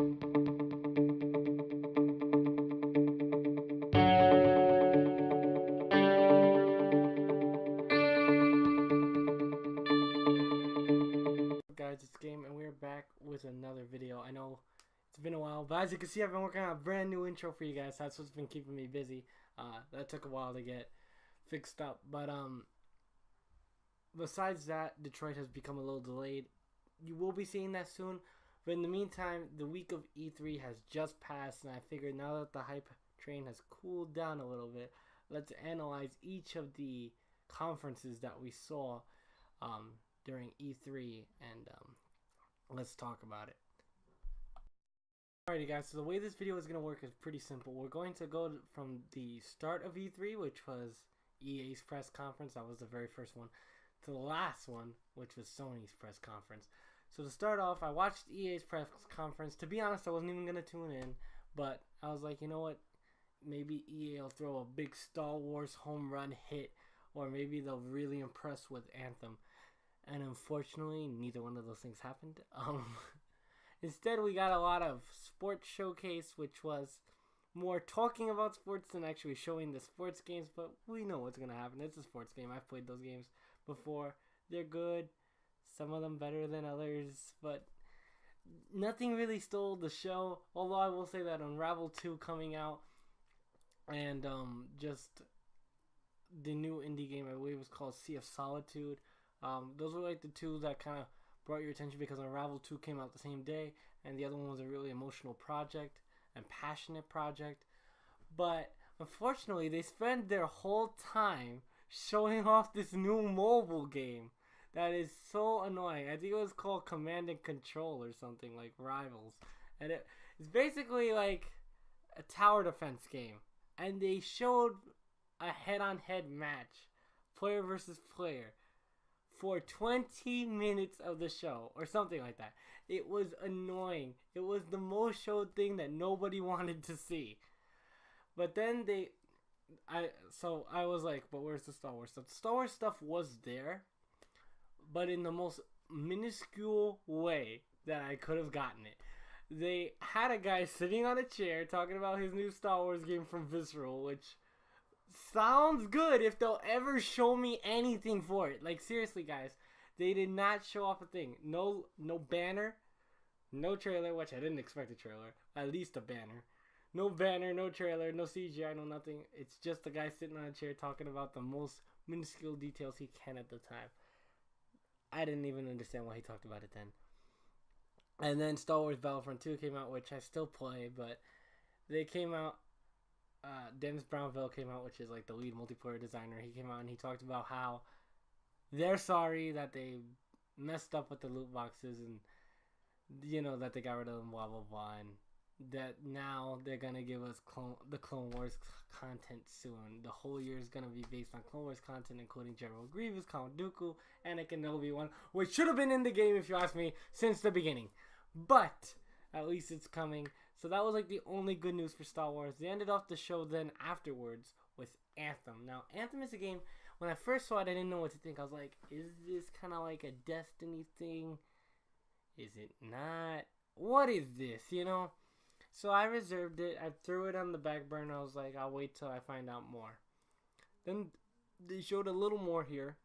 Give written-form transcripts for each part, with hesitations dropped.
Guys, it's Game, and we're back with another video. I know it's been a while, but as you can see, I've been working on a brand new intro for you guys. That's what's been keeping me busy. That took a while to get fixed up, but besides that, Detroit has become a little delayed. You will be seeing that soon, but in the meantime, the week of E3 has just passed, and I figured now that the hype train has cooled down a little bit, let's analyze each of the conferences that we saw during E3, and let's talk about it. Alrighty guys, so the way this video is going to work is pretty simple. We're going to go from the start of E3, which was EA's press conference. That was the very first one, to the last one, which was Sony's press conference. So to start off, I watched EA's press conference. To be honest, I wasn't even going to tune in, but I was like, you know what, maybe EA will throw a big Star Wars home run hit, or maybe they'll really impress with Anthem. And unfortunately, neither one of those things happened. Instead, we got a lot of sports showcase, which was more talking about sports than actually showing the sports games. But we know what's going to happen. It's a sports game. I've played those games before. They're good. Some of them better than others. But nothing really stole the show. Although I will say that Unravel 2 coming out, and just the new indie game, I believe it was called Sea of Solitude. Those were like the two that kind of brought your attention because Unravel 2 came out the same day, and the other one was a really emotional project and passionate project. But unfortunately, they spent their whole time showing off this new mobile game that is so annoying. I think it was called Command and Control or something, like Rivals. And it's basically like a tower defense game. And they showed a head-on-head match, player versus player, for 20 minutes of the show or something like that. It was annoying. It was the most showed thing that nobody wanted to see. But then I was like, but where's the Star Wars stuff? The Star Wars stuff was there, but in the most minuscule way that I could have gotten it. They had a guy sitting on a chair talking about his new Star Wars game from Visceral, which sounds good if they'll ever show me anything for it. Like, seriously, guys, they did not show off a thing. No banner, no trailer, which I didn't expect a trailer. At least a banner. No banner, no trailer, no CGI, no nothing. It's just a guy sitting on a chair talking about the most minuscule details he can at the time. I didn't even understand why he talked about it then. And then Star Wars Battlefront 2 came out, which I still play, but they came out. Dennis Brownville came out, which is like the lead multiplayer designer. He came out and he talked about how they're sorry that they messed up with the loot boxes, and you know that they got rid of them, blah blah blah, and that now they're gonna give us the Clone Wars content soon. The whole year is gonna be based on Clone Wars content, including General Grievous, Count Dooku, Anakin, Obi-Wan, which should have been in the game if you ask me since the beginning. But at least it's coming. So that was like the only good news for Star Wars. They ended off the show then afterwards with Anthem. Now, Anthem is a game, when I first saw it, I didn't know what to think. I was like, is this kind of like a Destiny thing? Is it not? What is this, you know? So I reserved it. I threw it on the back burner. I was like, I'll wait till I find out more. Then they showed a little more here.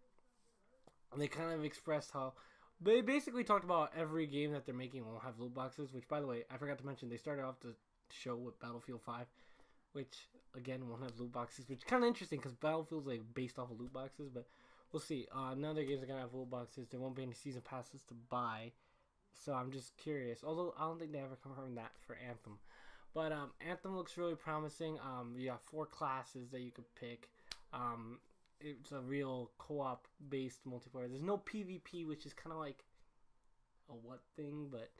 And they kind of expressed how they basically talked about every game that they're making will have loot boxes, which, by the way, I forgot to mention, they started off the show with Battlefield 5, which, again, won't have loot boxes, which is kind of interesting because Battlefield's like based off of loot boxes, but we'll see. None of their games are going to have loot boxes. There won't be any season passes to buy, so I'm just curious. Although, I don't think they ever confirmed that for Anthem. But Anthem looks really promising. You have 4 classes that you could pick. It's a real co-op based multiplayer. There's no PvP, which is kind of like a what thing, but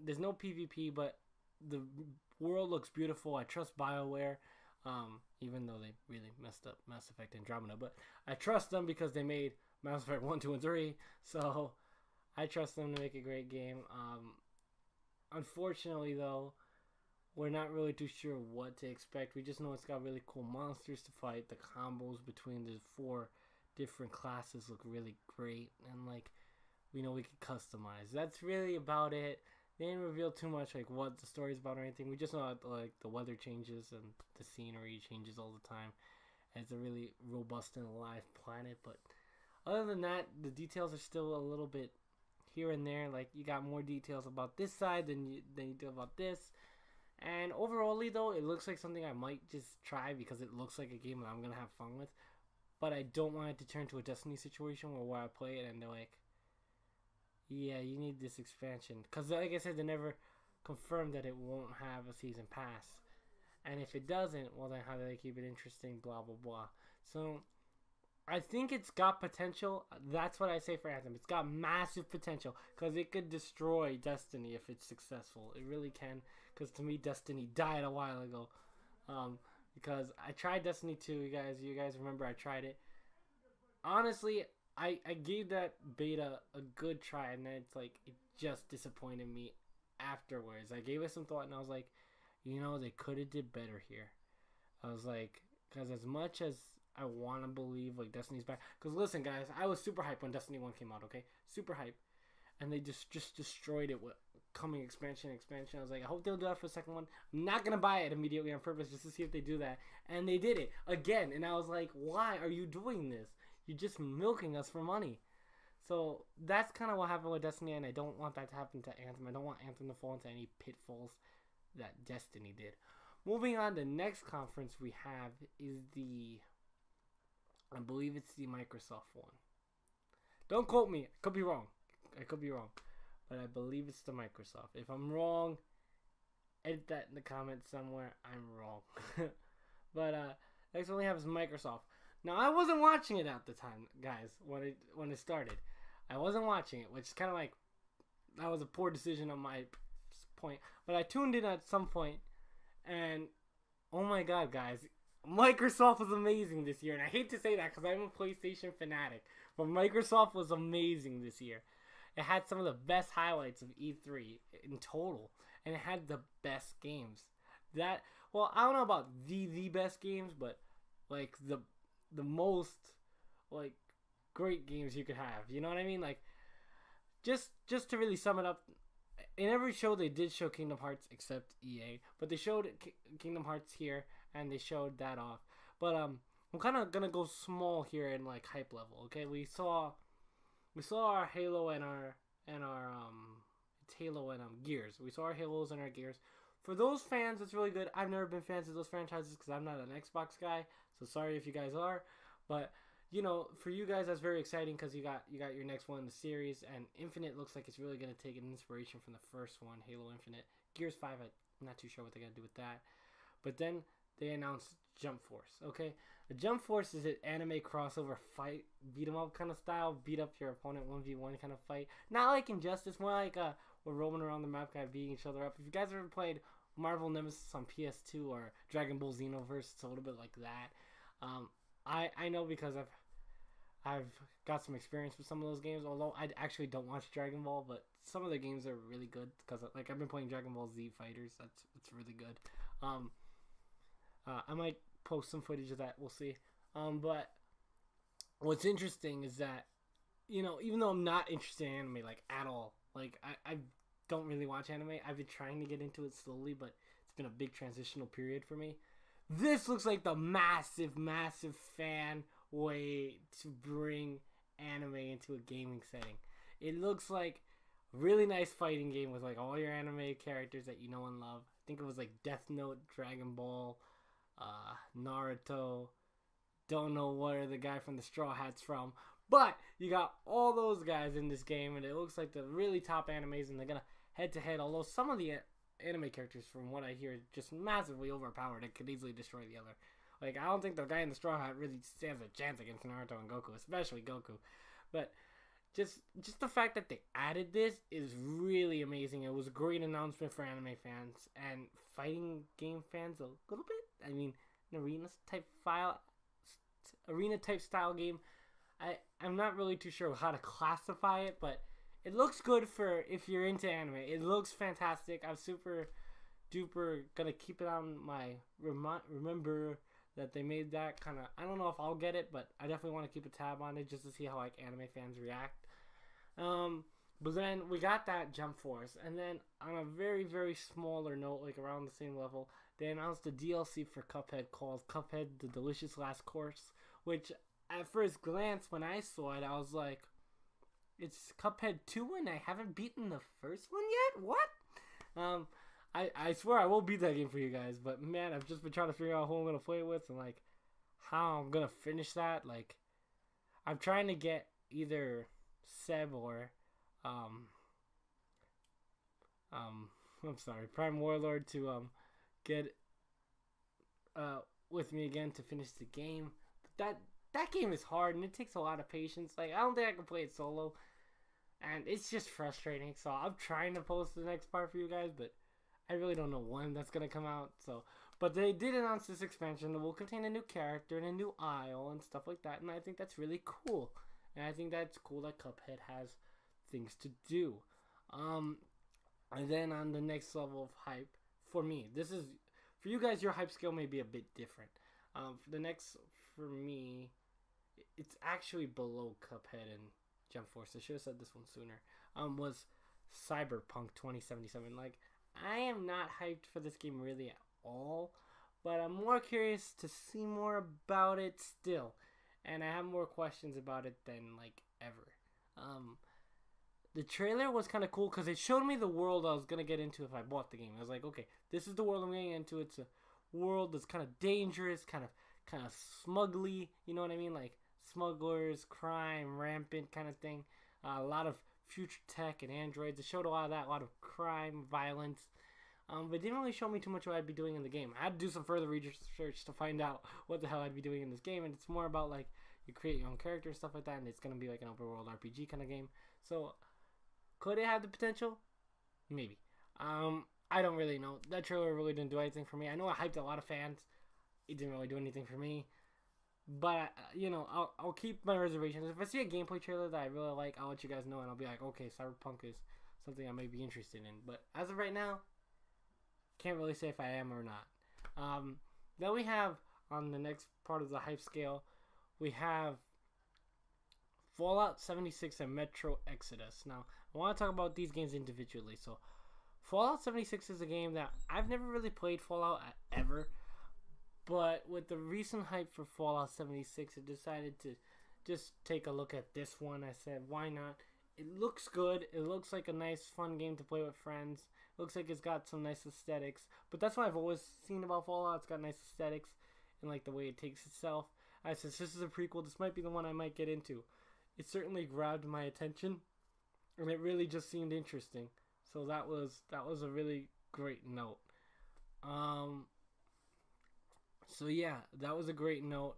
there's no PvP, but the world looks beautiful. I trust BioWare, even though they really messed up Mass Effect Andromeda, but I trust them because they made Mass Effect 1, 2, and 3, so I trust them to make a great game. Unfortunately, though, we're not really too sure what to expect. We just know it's got really cool monsters to fight. The combos between the 4 different classes look really great. And, like, we know we can customize. That's really about it. they didn't reveal too much like what the story's about or anything. We just know like the weather changes and the scenery changes all the time. And it's a really robust and alive planet. But other than that, the details are still a little bit here and there. Like you got more details about this side than you do about this. And overall, though, it looks like something I might just try because it looks like a game that I'm gonna have fun with. But I don't want it to turn to a Destiny situation where I play it and they're like, yeah, you need this expansion. Because, like I said, they never confirmed that it won't have a season pass. And if it doesn't, well, then how do they keep it interesting, blah, blah, blah. So, I think it's got potential. That's what I say for Anthem. It's got massive potential because it could destroy Destiny if it's successful. It really can. Because to me, Destiny died a while ago. Because I tried Destiny 2, you guys remember I tried it. Honestly, I gave that beta a good try, and then it's like, it just disappointed me afterwards. I gave it some thought, and I was like, you know, they could have did better here. I was like, because as much as I want to believe, like, Destiny's back, because listen, guys, I was super hyped when Destiny 1 came out, okay? Super hyped. And they just destroyed it with coming expansion. I was like, I hope they'll do that for the second one. I'm not going to buy it immediately on purpose just to see if they do that. And they did it again. And I was like, why are you doing this? You're just milking us for money. So that's kind of what happened with Destiny, and I don't want that to happen to Anthem. I don't want Anthem to fall into any pitfalls that Destiny did. Moving on, the next conference we have is I believe it's the Microsoft one. Don't quote me. I could be wrong. But I believe it's the Microsoft. If I'm wrong, edit that in the comments somewhere. I'm wrong. But next one we have is Microsoft. Now I wasn't watching it at the time, guys, when it started. I wasn't watching it, which is kind of like, that was a poor decision on my point. But I tuned in at some point, and oh my god, guys, Microsoft was amazing this year. And I hate to say that because I'm a PlayStation fanatic, but Microsoft was amazing this year. It had some of the best highlights of E3 in total, and it had the best games. I don't know about the best games, but like the most like great games you could have. You know what I mean? Like just to really sum it up, in every show they did show Kingdom Hearts except EA, but they showed Kingdom Hearts here and they showed that off. But I'm kind of gonna go small here in like hype level. Okay, we saw our Halo and our it's Halo and Gears. We saw our Halos and our Gears. For those fans, it's really good. I've never been fans of those franchises because I'm not an Xbox guy. So sorry if you guys are, but you know, for you guys, that's very exciting because you got your next one in the series, and Infinite looks like it's really gonna take an inspiration from the first one, Halo Infinite. Gears 5, I'm not too sure what they're gonna do with that. But then they announced Jump Force. Okay, the Jump Force is an anime crossover fight, beat 'em up kind of style, beat up your opponent 1v1 kind of fight. Not like Injustice, more like we're roaming around the map, kind of beating each other up. If you guys ever played Marvel Nemesis on PS2 or Dragon Ball Xenoverse, it's a little bit like that. I know because I've got some experience with some of those games. Although I actually don't watch Dragon Ball, but some of the games are really good because like I've been playing Dragon Ball Z Fighters. It's really good. I might post some footage of that. We'll see. But what's interesting is that, you know, even though I'm not interested in anime like at all, like I don't really watch anime. I've been trying to get into it slowly, but it's been a big transitional period for me. This looks like the massive fan way to bring anime into a gaming setting. It looks like a really nice fighting game with like all your anime characters that you know and love. I think it was like Death Note, Dragon Ball, Naruto. Don't know where the guy from the Straw Hat's from. But you got all those guys in this game, and it looks like the really top animes, and they're gonna head to head. Although some of the anime characters, from what I hear, are just massively overpowered. It could easily destroy the other. Like, I don't think the guy in the Straw Hat really stands a chance against Naruto and Goku, especially Goku. But just the fact that they added this is really amazing. It was a great announcement for anime fans and fighting game fans a little bit. I mean, an arena type style game. I'm not really too sure how to classify it, but it looks good for if you're into anime. It looks fantastic. I'm super duper gonna keep it on my remember that they made that kind of. I don't know if I'll get it, but I definitely want to keep a tab on it just to see how like anime fans react. But then we got that Jump Force, and then on a very, very smaller note, like around the same level, they announced a DLC for Cuphead called Cuphead: The Delicious Last Course, which at first glance, when I saw it, I was like, it's Cuphead 2 and I haven't beaten the first one yet? What? I swear I will beat that game for you guys, but man, I've just been trying to figure out who I'm going to play with and like how I'm going to finish that. Like, I'm trying to get either Seb or I'm sorry, Prime Warlord to get with me again to finish the game. That game is hard and it takes a lot of patience. Like, I don't think I can play it solo, and it's just frustrating. So I'm trying to post the next part for you guys, but I really don't know when that's gonna come out. So, but they did announce this expansion that will contain a new character and a new isle and stuff like that, and I think that's really cool. And I think that's cool that Cuphead has things to do. And then on the next level of hype, for me, this is for you guys. Your hype scale may be a bit different. For the next, for me, it's actually below Cuphead and Jump Force. I should have said this one sooner. Was Cyberpunk 2077. Like, I am not hyped for this game really at all, but I'm more curious to see more about it still, and I have more questions about it than like ever. The trailer was kind of cool because it showed me the world I was gonna get into if I bought the game. I was like, okay, this is the world I'm getting into. It's a world that's kind of dangerous, kind of smugly. You know what I mean? Like smugglers, crime, rampant kind of thing. A lot of future tech and androids. It showed a lot of that, a lot of crime, violence. But it didn't really show me too much what I'd be doing in the game. I had to do some further research to find out what the hell I'd be doing in this game. And it's more about like you create your own character and stuff like that. And it's gonna be like an open world RPG kind of game. So could it have the potential? Maybe. I don't really know. That trailer really didn't do anything for me. I know I hyped a lot of fans. It didn't really do anything for me. But, I'll keep my reservations. If I see a gameplay trailer that I really like, I'll let you guys know. And I'll be like, okay, Cyberpunk is something I may be interested in. But as of right now, can't really say if I am or not. Then we have, on the next part of the hype scale, we have Fallout 76 and Metro Exodus. Now, I want to talk about these games individually. So, Fallout 76 is a game that I've never really played Fallout ever. But with the recent hype for Fallout 76, I decided to just take a look at this one. I said, why not? It looks good. It looks like a nice, fun game to play with friends. It looks like it's got some nice aesthetics. But that's what I've always seen about Fallout. It's got nice aesthetics and like the way it takes itself. I said, this is a prequel. This might be the one I might get into. It certainly grabbed my attention, and it really just seemed interesting. So that was a really great note. So yeah, that was a great note.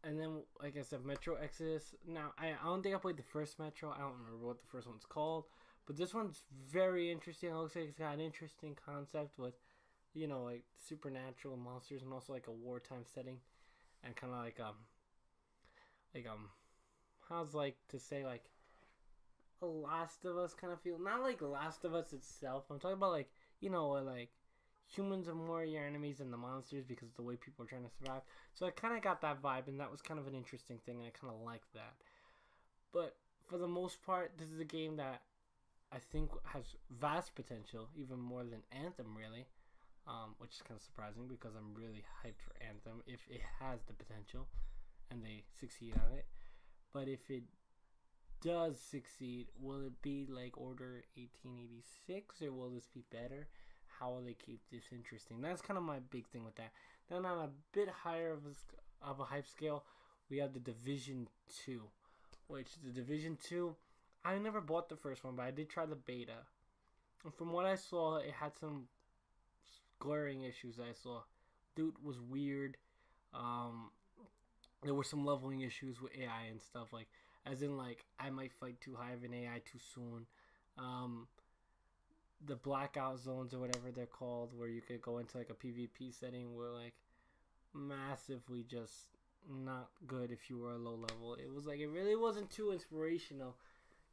And then, like I said, Metro Exodus. Now, I don't think I played the first Metro. I don't remember what the first one's called. But this one's very interesting. It looks like it's got an interesting concept with, like supernatural monsters and also like a wartime setting. And kind of how's like to say like a Last of Us kind of feel. Not like Last of Us itself. I'm talking about like, like humans are more your enemies than the monsters because of the way people are trying to survive. So I kind of got that vibe, and that was kind of an interesting thing, and I kind of liked that. But for the most part, this is a game that I think has vast potential, even more than Anthem, really, which is kind of surprising because I'm really hyped for Anthem if it has the potential and they succeed on it. But if it does succeed, will it be like Order 1886, or will this be better? How will they keep this interesting? That's kind of my big thing with that. Then on a bit higher of a hype scale, we have the Division 2, which the Division 2, I never bought the first one, but I did try the beta. And from what I saw, it had some glaring issues that I saw. Dude was weird. There were some leveling issues with AI and stuff, like, as in, like, I might fight too high of an AI too soon. The blackout zones or whatever they're called, where you could go into like a PvP setting, were like massively just not good if you were a low level. It was like, it really wasn't too inspirational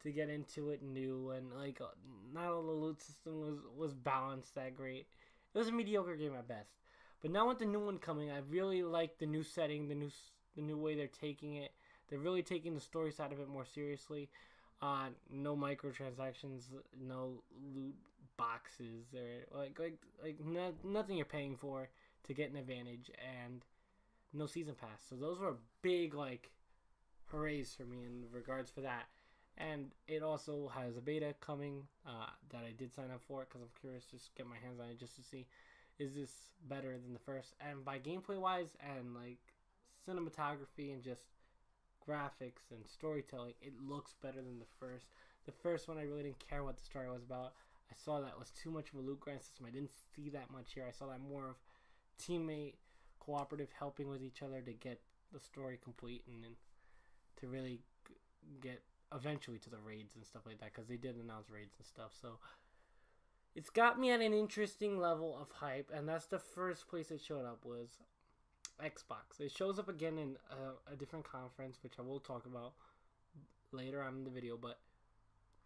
to get into it new, and like not all the loot system was balanced that great. It was a mediocre game at best. But now with the new one coming, I really like the new setting, the new way they're taking it. They're really taking the story side of it more seriously. No microtransactions, no loot boxes, or nothing you're paying for to get an advantage, and no season pass. So those were big like hoorays for me in regards for that. And it also has a beta coming that I did sign up for because I'm curious to just get my hands on it just to see is this better than the first. And by gameplay wise and like cinematography and just graphics and storytelling, it looks better than the first. The first one I really didn't care what the story was about. I saw that was too much of a loot grind system. I didn't see that much here. I saw that more of teammate cooperative helping with each other to get the story complete and to really get eventually to the raids and stuff like that, because they did announce raids and stuff. So it's got me at an interesting level of hype, and that's the first place it showed up was Xbox. It shows up again in a different conference, which I will talk about later on in the video, but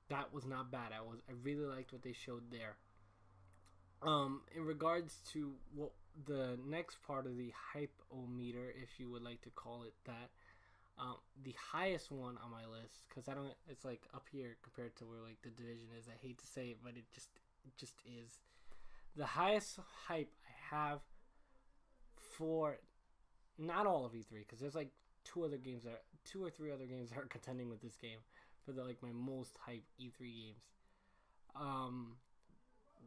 that was not bad. I really liked what they showed there. In regards to what the next part of the hype-o-meter, if you would like to call it that, the highest one on my list, because it's like up here compared to where like the division is. I hate to say it, but it just is. The highest hype I have for not all of E3, because there's like two or three other games that are contending with this game for the like my most hype E3 games.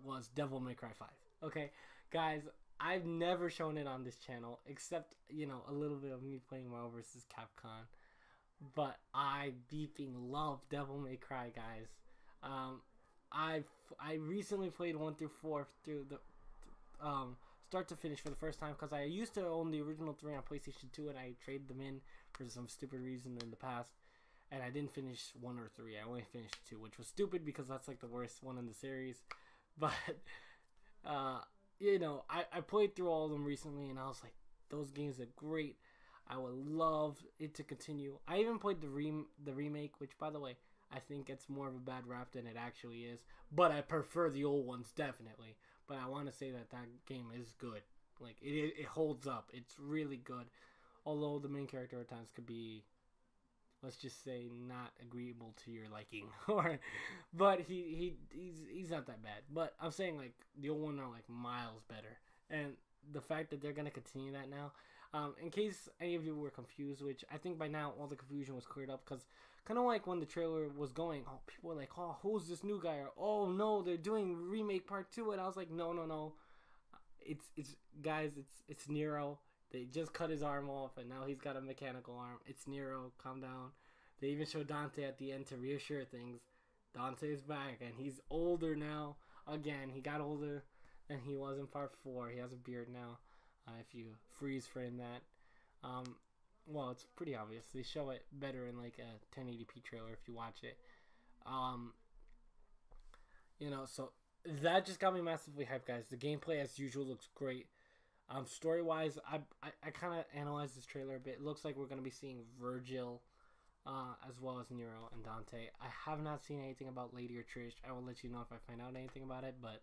Was Devil May Cry 5. Okay, guys, I've never shown it on this channel except, a little bit of me playing Marvel vs. Capcom. But I beeping love Devil May Cry, guys. I recently played 1 through 4 through the start to finish for the first time, because I used to own the original 3 on PlayStation 2 and I traded them in for some stupid reason in the past. And I didn't finish 1 or 3. I only finished 2, which was stupid because that's like the worst one in the series. But I played through all of them recently, and I was like, those games are great. I would love it to continue. I even played the remake, which, by the way, I think it's more of a bad rap than it actually is. But I prefer the old ones, definitely. But I want to say that game is good. Like, it holds up. It's really good. Although the main character at times could be, let's just say, not agreeable to your liking, but he's not that bad. But I'm saying like the old one are like miles better, and the fact that they're gonna continue that now, in case any of you were confused, which I think by now all the confusion was cleared up, because kind of like when the trailer was going, people were like, oh, who's this new guy? Or, oh no, they're doing remake part 2, and I was like, no, it's guys, it's Nero. They just cut his arm off, and now he's got a mechanical arm. It's Nero. Calm down. They even show Dante at the end to reassure things. Dante is back, and he's older now. Again, he got older than he was in part 4. He has a beard now. If you freeze frame that. Well, it's pretty obvious. They show it better in like a 1080p trailer if you watch it. So that just got me massively hyped, guys. The gameplay, as usual, looks great. Story-wise, I kind of analyzed this trailer a bit. It looks like we're going to be seeing Virgil, as well as Nero and Dante. I have not seen anything about Lady or Trish. I will let you know if I find out anything about it, but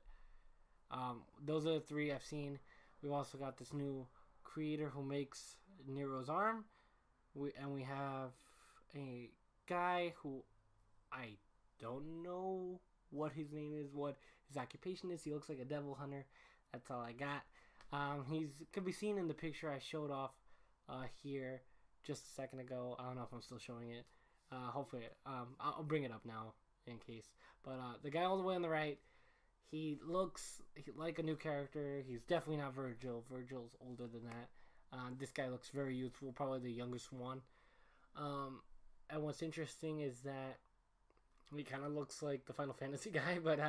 those are the 3 I've seen. We've also got this new creator who makes Nero's arm. We have a guy who I don't know what his name is, what his occupation is. He looks like a devil hunter. That's all I got. He's could be seen in the picture I showed off here just a second ago. I don't know if I'm still showing it. Hopefully, I'll bring it up now in case. But the guy all the way on the right, he looks like a new character. He's definitely not Virgil. Virgil's older than that. This guy looks very youthful, probably the youngest one. And what's interesting is that he kind of looks like the Final Fantasy guy, but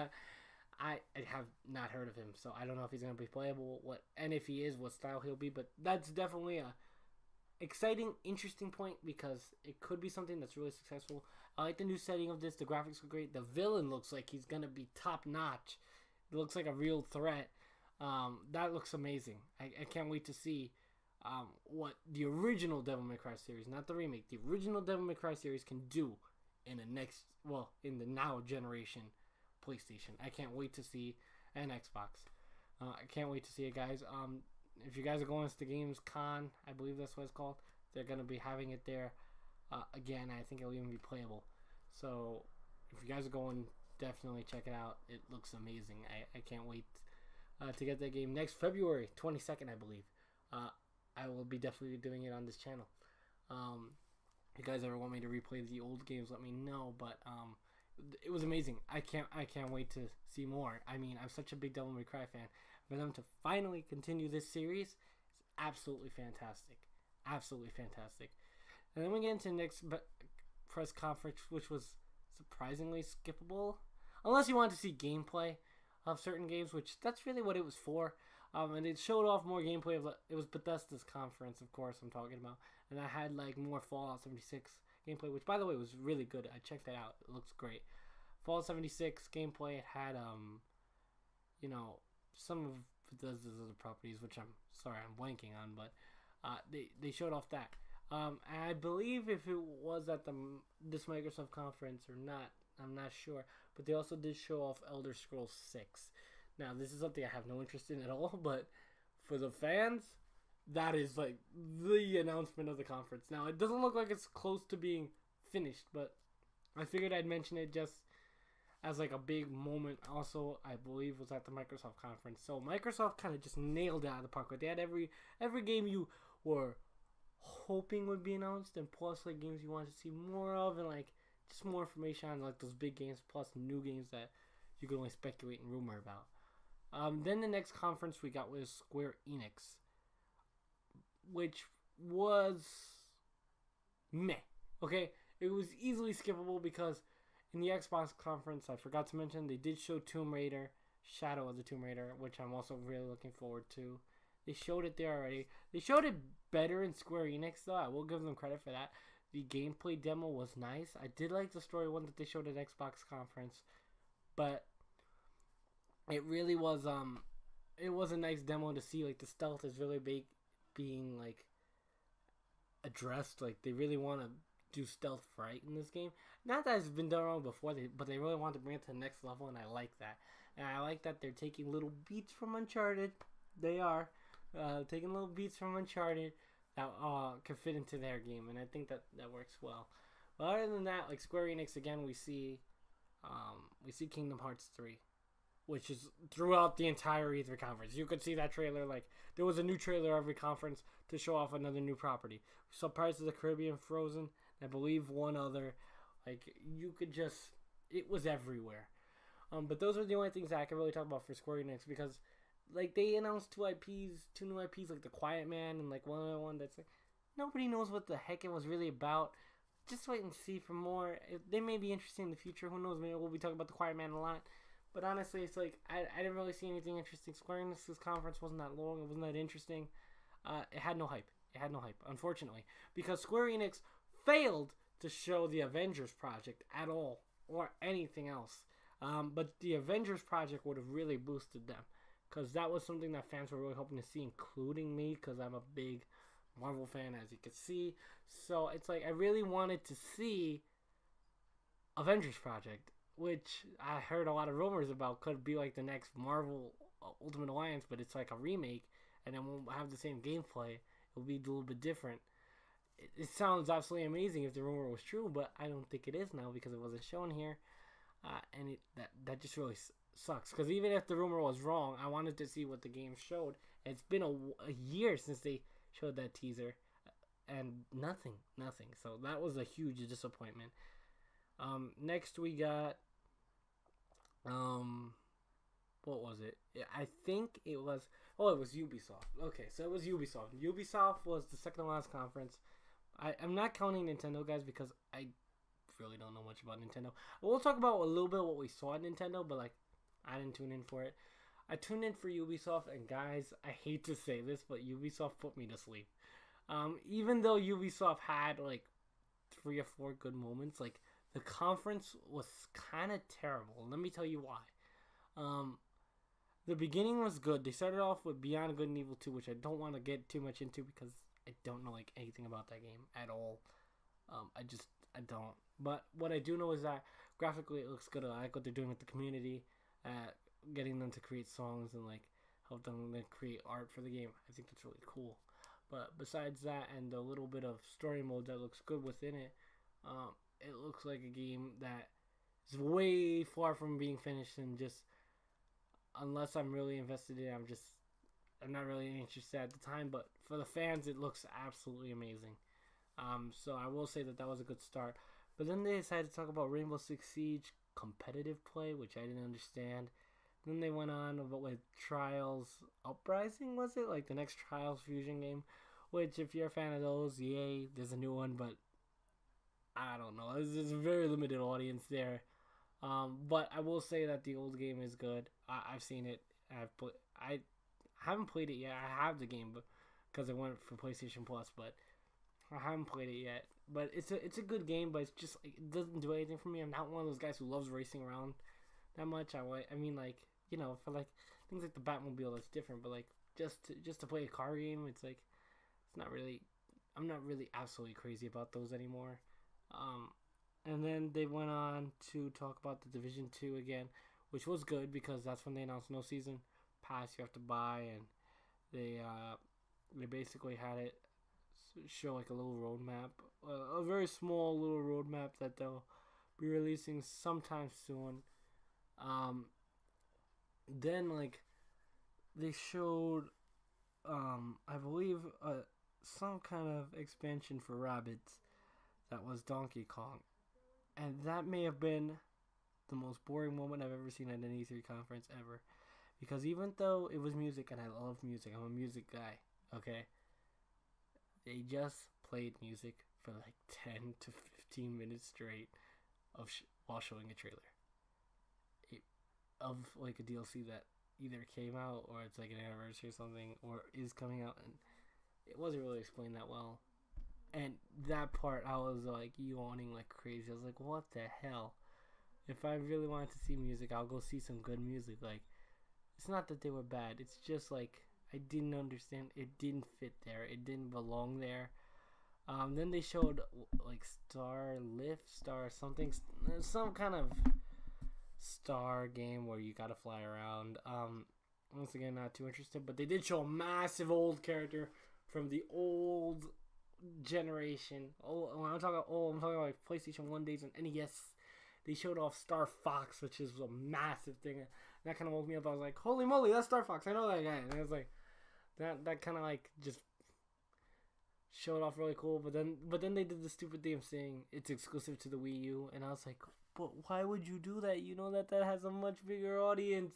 I have not heard of him, so I don't know if he's going to be playable, and if he is, what style he'll be. But that's definitely a exciting, interesting point, because it could be something that's really successful. I like the new setting of this. The graphics are great. The villain looks like he's going to be top-notch. It looks like a real threat. That looks amazing. I can't wait to see what the original Devil May Cry series, not the remake, the original Devil May Cry series can do in the now generation PlayStation. I can't wait to see an Xbox. I can't wait to see it, guys. If you guys are going to the Games Con, I believe that's what it's called, they're going to be having it there again. I think it'll even be playable. So if you guys are going, definitely check it out. It looks amazing. I can't wait to get that game next February 22nd, I believe. I will be definitely doing it on this channel. If you guys ever want me to replay the old games, let me know. But it was amazing. I can't wait to see more. I mean, I'm such a big Devil May Cry fan. For them to finally continue this series is absolutely fantastic. Absolutely fantastic. And then we get into the next press conference, which was surprisingly skippable. Unless you wanted to see gameplay of certain games, which that's really what it was for. And it showed off more gameplay of it was Bethesda's conference, of course, I'm talking about. And I had like more Fallout 76 gameplay, which by the way was really good. I checked that out. It looks great. Fallout 76 gameplay, it had you know, some of Bethesda's other properties, which I'm blanking on, but they showed off that. And I believe if it was at this Microsoft conference or not, I'm not sure. But they also did show off Elder Scrolls 6. Now, this is something I have no interest in at all, but for the fans, that is like the announcement of the conference. Now, it doesn't look like it's close to being finished, but I figured I'd mention it just as like a big moment. Also, I believe was at the Microsoft conference. So Microsoft kind of just nailed it out of the park. They had every game you were hoping would be announced, and plus like games you wanted to see more of, and like just more information on like those big games, plus new games that you could only speculate and rumor about. Then the next conference we got was Square Enix, which was meh. Okay, it was easily skippable because in the Xbox conference, I forgot to mention, they did show Tomb Raider, Shadow of the Tomb Raider, which I'm also really looking forward to. They showed it there already. They showed it better in Square Enix, though. I will give them credit for that. The gameplay demo was nice. I did like the story one that they showed at Xbox conference, but it really was it was a nice demo to see. Like the stealth is really big, being like addressed. Like they really want to do stealth right in this game. Not that it's been done wrong before, but they really want to bring it to the next level, and I like that. And I like that they're taking little beats from Uncharted. They are taking little beats from Uncharted that can fit into their game, and I think that works well. But other than that, like Square Enix again, we see Kingdom Hearts 3, which is throughout the entire E3 conference. You could see that trailer. Like there was a new trailer every conference to show off another new property. We saw Pirates of the Caribbean, Frozen, I believe one other. Like you could just, it was everywhere. But those are the only things that I can really talk about for Square Enix, because like they announced two new IPs, like The Quiet Man and like one other one that's like nobody knows what the heck it was really about. Just wait and see for more. They may be interesting in the future. Who knows? Maybe we'll be talking about The Quiet Man a lot. But honestly, it's like I didn't really see anything interesting. Square Enix's conference wasn't that long. It wasn't that interesting. It had no hype. Unfortunately, because Square Enix failed to show the Avengers project at all or anything else. But the Avengers project would have really boosted them, because that was something that fans were really hoping to see, including me, because I'm a big Marvel fan, as you can see. So it's like I really wanted to see Avengers project, which I heard a lot of rumors about could be like the next Marvel Ultimate Alliance, but it's like a remake, and it won't have the same gameplay. It'll be a little bit different. It sounds absolutely amazing if the rumor was true, but I don't think it is now because it wasn't shown here. And that just really sucks, because even if the rumor was wrong, I wanted to see what the game showed. It's been a year since they showed that teaser, and nothing. So that was a huge disappointment. Next we got what was it? I think it was Ubisoft. Okay, so it was Ubisoft. Ubisoft was the second to last conference. I'm not counting Nintendo, guys, because I really don't know much about Nintendo. We'll talk about a little bit what we saw at Nintendo, but like I didn't tune in for it. I tuned in for Ubisoft, and guys, I hate to say this, but Ubisoft put me to sleep. Even though Ubisoft had like 3 or 4 good moments, like the conference was kind of terrible. Let me tell you why. The beginning was good. They started off with Beyond Good and Evil 2, which I don't want to get too much into because I don't know like anything about that game at all. I don't. But what I do know is that graphically it looks good. I like what they're doing with the community, getting them to create songs and like help them to create art for the game. I think that's really cool. But besides that and a little bit of story mode that looks good within it, it looks like a game that is way far from being finished, and just unless I'm really invested in it, I'm not really interested at the time. But for the fans, it looks absolutely amazing. So I will say that that was a good start. But then they decided to talk about Rainbow Six Siege competitive play, which I didn't understand. Then they went on about with Trials Uprising, was it? Like the next Trials Fusion game. Which, if you're a fan of those, yay, there's a new one, but I don't know. There's a very limited audience there. But I will say that the old game is good. I've seen it. I haven't played it yet. I have the game because it went for PlayStation Plus, but I haven't played it yet. But it's a good game, but it's just like, it doesn't do anything for me. I'm not one of those guys who loves racing around that much. I mean, like, you know, for like things like the Batmobile, that's different. But like just to play a car game, it's like it's not really. I'm not really absolutely crazy about those anymore. And then they went on to talk about the Division 2 again, which was good because that's when they announced no season pass you have to buy, and they basically had it show like a little roadmap, a very small little roadmap that they'll be releasing sometime soon. Then like they showed, I believe, some kind of expansion for Rabbids that was Donkey Kong, and that may have been the most boring moment I've ever seen at an E3 conference ever. Because even though it was music, and I love music, I'm a music guy, okay? They just played music for like 10 to 15 minutes straight while showing a trailer. Of like a DLC that either came out, or it's like an anniversary or something, or is coming out, and it wasn't really explained that well. And that part, I was like yawning like crazy. I was like, what the hell? If I really wanted to see music, I'll go see some good music. Like, it's not that they were bad. It's just like I didn't understand. It didn't fit there. It didn't belong there. Then they showed like Star something, some kind of star game where you gotta fly around. Once again, not too interested. But they did show a massive old character from the old generation. Oh, when I'm talking about old, I'm talking about like PlayStation 1 days and NES. They showed off Star Fox, which is a massive thing. That kind of woke me up. I was like, holy moly, that's Star Fox. I know that guy. And it was like, that kind of like just showed off really cool. But then they did the stupid thing of saying it's exclusive to the Wii U. And I was like, but why would you do that? You know that has a much bigger audience.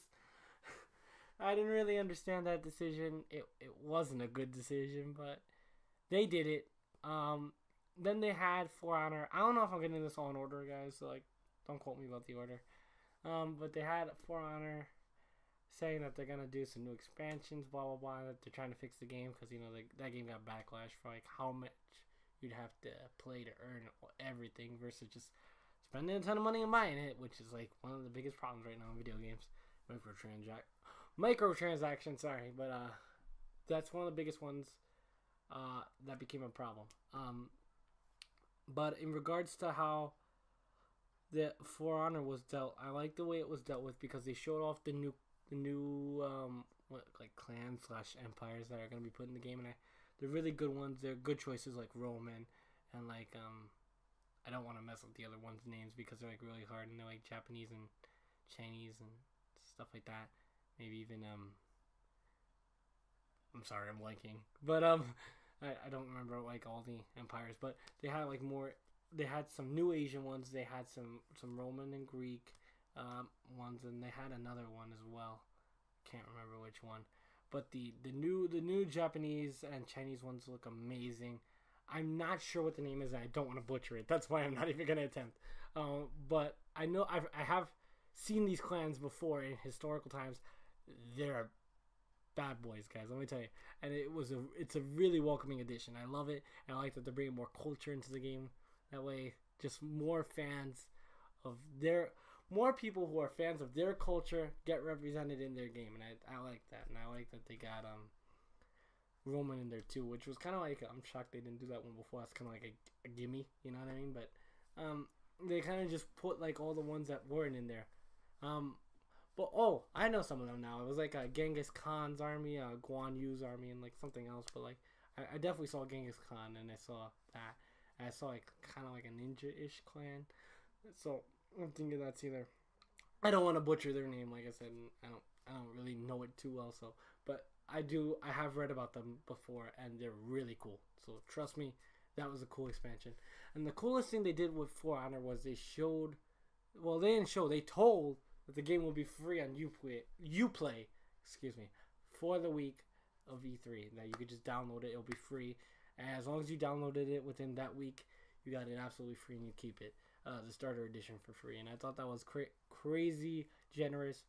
I didn't really understand that decision. It wasn't a good decision, but they did it. Then they had For Honor. I don't know if I'm getting this all in order, guys. So like, don't quote me about the order. But they had For Honor saying that they're gonna do some new expansions, blah blah blah. That they're trying to fix the game because you know that game got backlash for like how much you'd have to play to earn everything versus just spending a ton of money and buying it, which is like one of the biggest problems right now in video games. Microtransactions. Sorry, but that's one of the biggest ones that became a problem. But in regards to how the For Honor was dealt, I like the way it was dealt with because they showed off the new like clans / empires that are gonna be put in the game, and they're really good ones. They're good choices like Roman and like I don't want to mess up the other ones' names because they're like really hard and they're like Japanese and Chinese and stuff like that. Maybe even I'm sorry, I'm blanking, but I don't remember like all the empires, but they had like more. They had some new Asian ones. They had some Roman and Greek ones, and they had another one as well. Can't remember which one, but the new Japanese and Chinese ones look amazing. I'm not sure what the name is, and I don't want to butcher it. That's why I'm not even gonna attempt. But I know I have seen these clans before in historical times. They're bad boys, guys. Let me tell you. And it's a really welcoming addition. I love it, and I like that they're bringing more culture into the game. That way, just more people who are fans of their culture get represented in their game, and I like that. And I like that they got Roman in there too, which was kind of like, I'm shocked they didn't do that one before. That's kind of like a gimme, you know what I mean? But they kind of just put like all the ones that weren't in there. But I know some of them now. It was like Genghis Khan's army, Guan Yu's army, and like something else. But like I definitely saw Genghis Khan, and I saw that. I saw like kind of like a ninja-ish clan. So I'm thinking that's either. I don't want to butcher their name, like I said. And I don't really know it too well. So, but I do. I have read about them before, and they're really cool. So trust me, that was a cool expansion. And the coolest thing they did with For Honor was they showed. Well, they didn't show. They told that the game will be free on Uplay. Excuse me, for the week of E3. That you could just download it. It'll be free. And as long as you downloaded it within that week, you got it absolutely free and you keep it. The starter edition for free. And I thought that was crazy generous.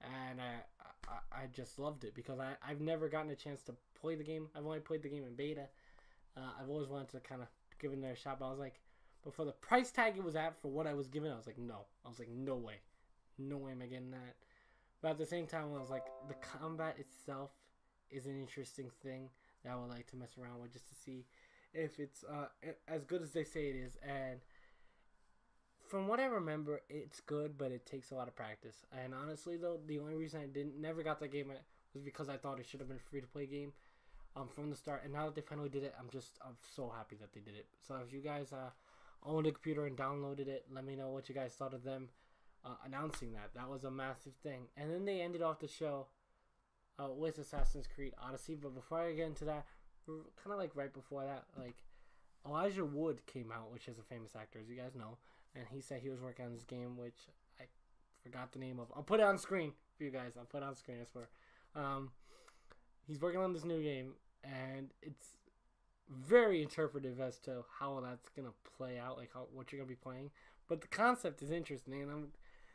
And I just loved it because I've never gotten a chance to play the game. I've only played the game in beta. I've always wanted to kind of give it a shot. But I was like, but for the price tag it was at for what I was given, I was like, no. I was like, no way. No way am I getting that. But at the same time, I was like, the combat itself is an interesting thing that I would like to mess around with just to see if it's as good as they say it is. And from what I remember, it's good, but it takes a lot of practice. And honestly, though, the only reason I never got that game was because I thought it should have been a free-to-play game from the start. And now that they finally did it, I'm so happy that they did it. So if you guys owned a computer and downloaded it, let me know what you guys thought of them announcing that. That was a massive thing. And then they ended off the show with Assassin's Creed Odyssey. But before I get into that, kind of like right before that, like Elijah Wood came out, which is a famous actor, as you guys know, and he said he was working on this game, which I forgot the name of. I'll put it on screen for you guys. I'll put it on screen, I swear. He's working on this new game, and it's very interpretive as to how that's gonna play out, like what you're gonna be playing. But the concept is interesting, and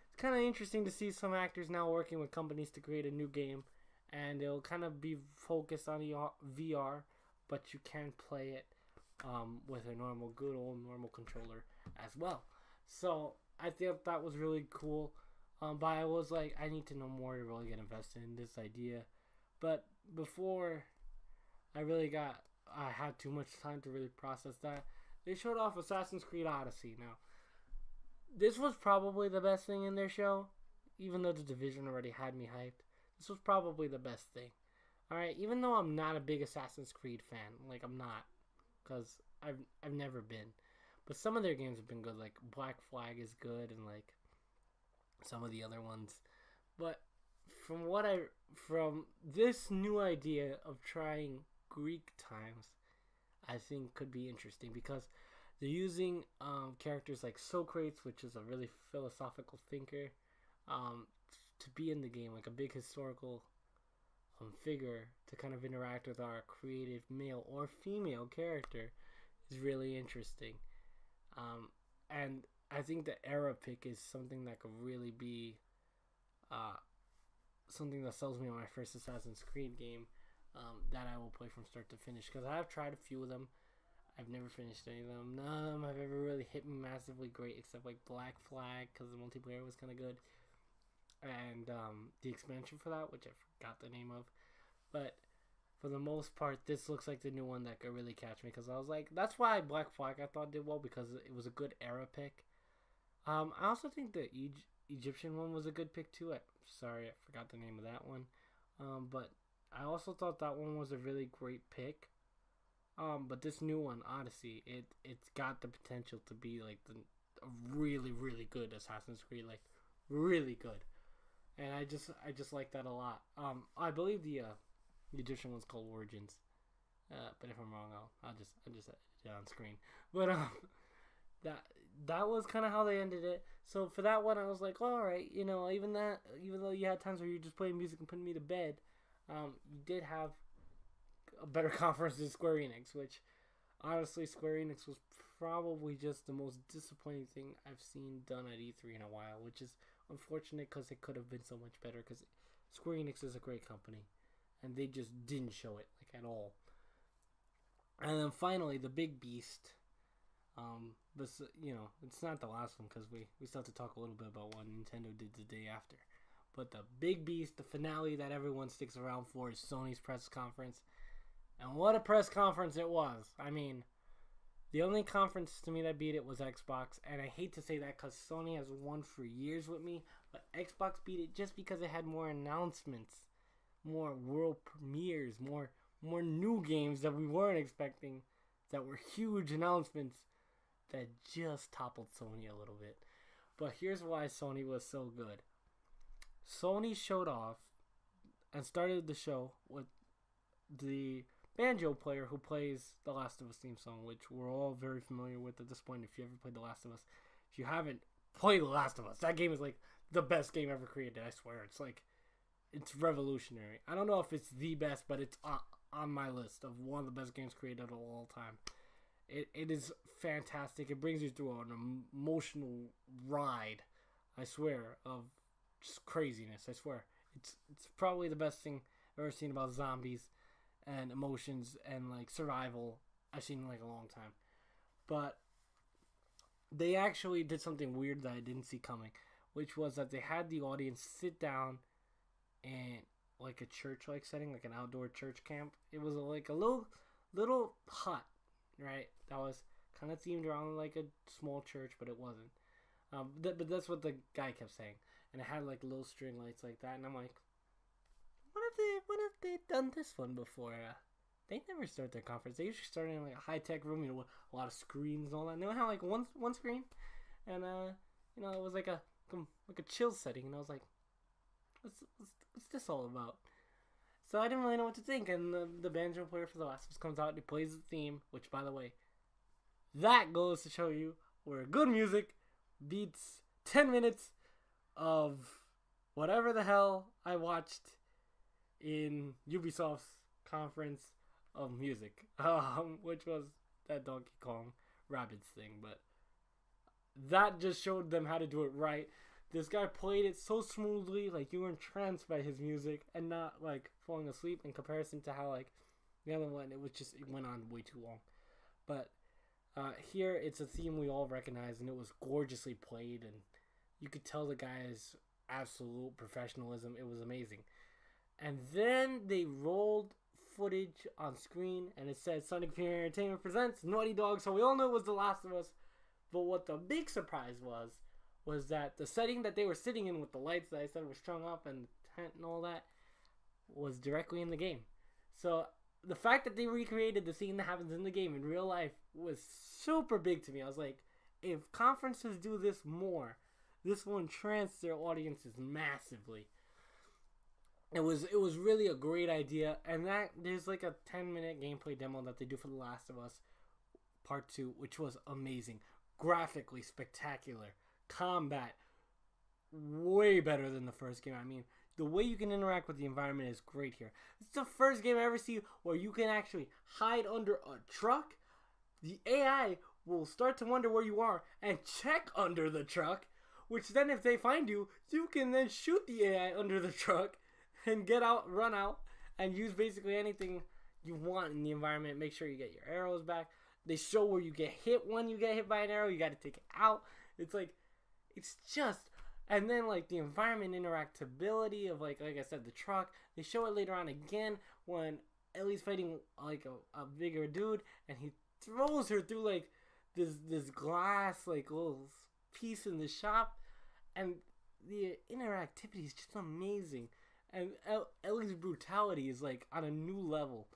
it's kind of interesting to see some actors now working with companies to create a new game. And it'll kind of be focused on VR, but you can play it with a good old normal controller as well. So I think that was really cool. But I was like, I need to know more to really get invested in this idea. But before I had too much time to really process that, they showed off Assassin's Creed Odyssey. Now, this was probably the best thing in their show, even though The Division already had me hyped. This was probably the best thing. Alright, even though I'm not a big Assassin's Creed fan. Like, I'm not. Because I've never been. But some of their games have been good. Like, Black Flag is good. And, like, some of the other ones. But from this new idea of trying Greek times, I think could be interesting. Because they're using characters like Socrates, which is a really philosophical thinker, to be in the game, like a big historical figure to kind of interact with our creative male or female character is really interesting. And I think the era pick is something that could really be something that sells me on my first Assassin's Creed game that I will play from start to finish. Because I have tried a few of them. I've never finished any of them. None of them have ever really hit me massively great, except like Black Flag, because the multiplayer was kind of good. And the expansion for that, which I forgot the name of. But for the most part, this looks like the new one that could really catch me. Because I was like, that's why Black Flag I thought did well, because it was a good era pick. I also think the Egyptian one was a good pick too. Sorry, I forgot the name of that one. But I also thought that one was a really great pick. But this new one, Odyssey, it's got the potential to be like a really, really good Assassin's Creed, like really good. And I just like that a lot. I believe the Egyptian one's called Origins. But if I'm wrong, I'll just edit it on screen. But that was kind of how they ended it. So for that one, I was like, all right, even though you had times where you just playing music and putting me to bed, you did have a better conference than Square Enix, which honestly, Square Enix was probably just the most disappointing thing I've seen done at E3 in a while, which is unfortunate because it could have been so much better, because Square Enix is a great company and they just didn't show it like at all. And then finally the big beast, but it's not the last one, because we still have to talk a little bit about what Nintendo did the day after. But the big beast, the finale that everyone sticks around for, is Sony's press conference. And what a press conference it was. I mean, the only conference to me that beat it was Xbox. And I hate to say that because Sony has won for years with me. But Xbox beat it just because it had more announcements. More world premieres. More new games that we weren't expecting. That were huge announcements. that just toppled Sony a little bit. But here's why Sony was so good. Sony showed off and started the show with the banjo player who plays the Last of Us theme song, which we're all very familiar with at this point. If you ever played the Last of Us, if you haven't played the Last of Us, that game is like the best game ever created. I swear, it's revolutionary. I don't know if it's the best, but it's on my list of one of the best games created of all time. It is fantastic. It brings you through an emotional ride, I swear, of just craziness. I swear, it's probably the best thing I've ever seen about zombies and emotions and like survival I've seen in like a long time. But they actually did something weird that I didn't see coming, which was that they had the audience sit down in like a church-like setting, like an outdoor church camp. It was like a little hut, right? That was kind of themed around like a small church, but it wasn't. But that's what the guy kept saying, and it had like little string lights like that. And I'm like, what if they done this one before? They never start their conference. They usually start in like a high-tech room, with a lot of screens and all that. And they would have like one screen, and it was like a chill setting. And I was like, what's this all about? So I didn't really know what to think. And the banjo player for The Last of Us comes out and he plays the theme, which, by the way, that goes to show you where good music beats 10 minutes of whatever the hell I watched in Ubisoft's conference of music, which was that Donkey Kong Rabbids thing. But that just showed them how to do it right. This guy played it so smoothly, like you were entranced by his music and not like falling asleep, in comparison to how like the other one, it went on way too long. But here it's a theme we all recognize, and it was gorgeously played, and you could tell the guy's absolute professionalism. It was amazing. And then they rolled footage on screen, and it said Sonic Fury Entertainment presents Naughty Dog, so we all knew it was The Last of Us. But what the big surprise was that the setting that they were sitting in with the lights that I said were strung up and the tent and all that was directly in the game. So the fact that they recreated the scene that happens in the game in real life was super big to me. I was like, if conferences do this more, this will entrance their audiences massively. It was really a great idea, and that there's like a 10-minute gameplay demo that they do for The Last of Us Part 2, which was amazing. Graphically spectacular. Combat way better than the first game. I mean, the way you can interact with the environment is great here. It's the first game I ever see where you can actually hide under a truck. The AI will start to wonder where you are and check under the truck, which then if they find you, you can then shoot the AI under the truck and get out, run out, and use basically anything you want in the environment. Make sure you get your arrows back. They show where you get hit when you get hit by an arrow. You got to take it out. It's just, and then like the environment interactability of like I said, the truck. They show it later on again when Ellie's fighting like a bigger dude, and he throws her through like this glass like little piece in the shop, and the interactivity is just amazing. And Ellie's brutality is like on a new level,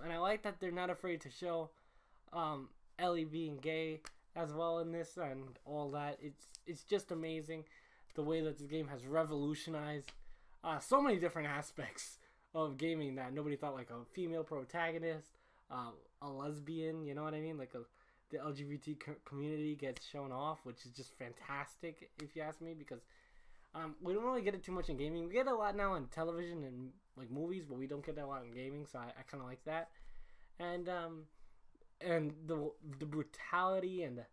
and I like that they're not afraid to show Ellie being gay as well in this and all that. It's just amazing the way that this game has revolutionized so many different aspects of gaming that nobody thought, like a female protagonist, a lesbian, you know what I mean? Like the LGBT community gets shown off, which is just fantastic if you ask me, because we don't really get it too much in gaming. We get it a lot now on television and like movies, but we don't get that a lot in gaming, so I kind of like that. And the brutality and the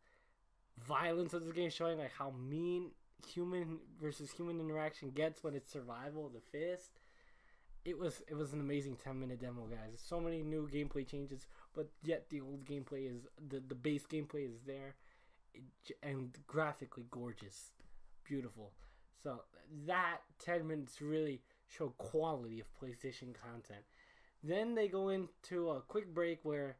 violence of this game, showing like how mean human versus human interaction gets when it's survival of the fittest. It was an amazing 10-minute demo, guys. So many new gameplay changes, but yet the old gameplay is the base gameplay is there, and graphically gorgeous, beautiful. So that 10 minutes really showed quality of PlayStation content. Then they go into a quick break where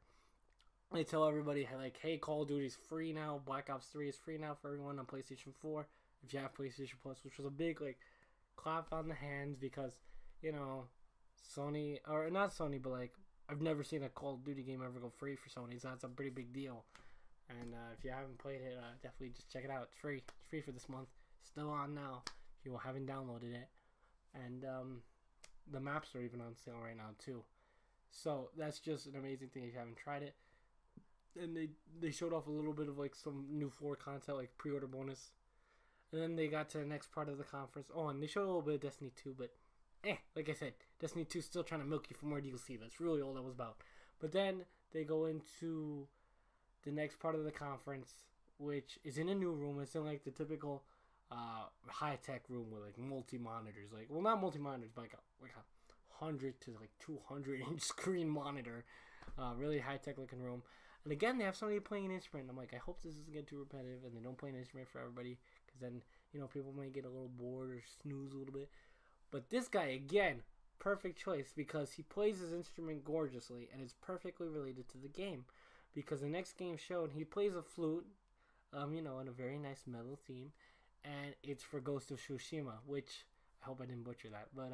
they tell everybody, like, hey, Call of Duty's free now. Black Ops 3 is free now for everyone on PlayStation 4 if you have PlayStation Plus, which was a big, like, clap on the hands because, you know, Sony, or not Sony, but, like, I've never seen a Call of Duty game ever go free for Sony, so that's a pretty big deal. And if you haven't played it, definitely just check it out. It's free. It's free for this month. Still on now if you haven't downloaded it. And the maps are even on sale right now too. So that's just an amazing thing if you haven't tried it. And they showed off a little bit of like some new floor content, like pre-order bonus. And then they got to the next part of the conference. Oh, and they showed a little bit of Destiny 2, but like I said, Destiny 2 is still trying to milk you for more DLC. That's really all that was about. But then they go into the next part of the conference, which is in a new room. It's in like the typical high-tech room with like multi-monitors. Like, well, not multi-monitors, but like a 100 to like 200 inch screen monitor. Really high-tech looking room. And again, they have somebody playing an instrument. I'm like, I hope this doesn't get too repetitive and they don't play an instrument for everybody, because then, you know, people might get a little bored or snooze a little bit. But this guy, again, perfect choice, because he plays his instrument gorgeously and it's perfectly related to the game. Because the next game showed he plays a flute, you know, in a very nice mellow theme, and it's for Ghost of Tsushima, which I hope I didn't butcher that. But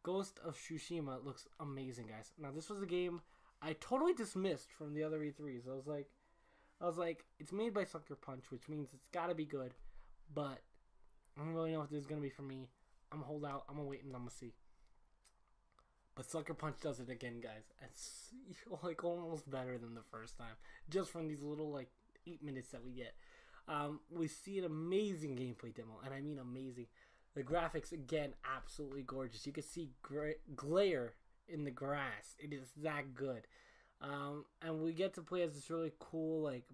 Ghost of Tsushima looks amazing, guys. Now, this was a game I totally dismissed from the other E3s. I was like, it's made by Sucker Punch, which means it's gotta be good, but I don't really know if this is gonna be for me. I'm gonna hold out, I'm gonna wait, and I'm gonna see. But Sucker Punch does it again, guys. It's like almost better than the first time, just from these little like 8 minutes that we get. We see an amazing gameplay demo, and I mean amazing. The graphics, again, absolutely gorgeous. You can see glare in the grass. It is that good. And we get to play as this really cool, like,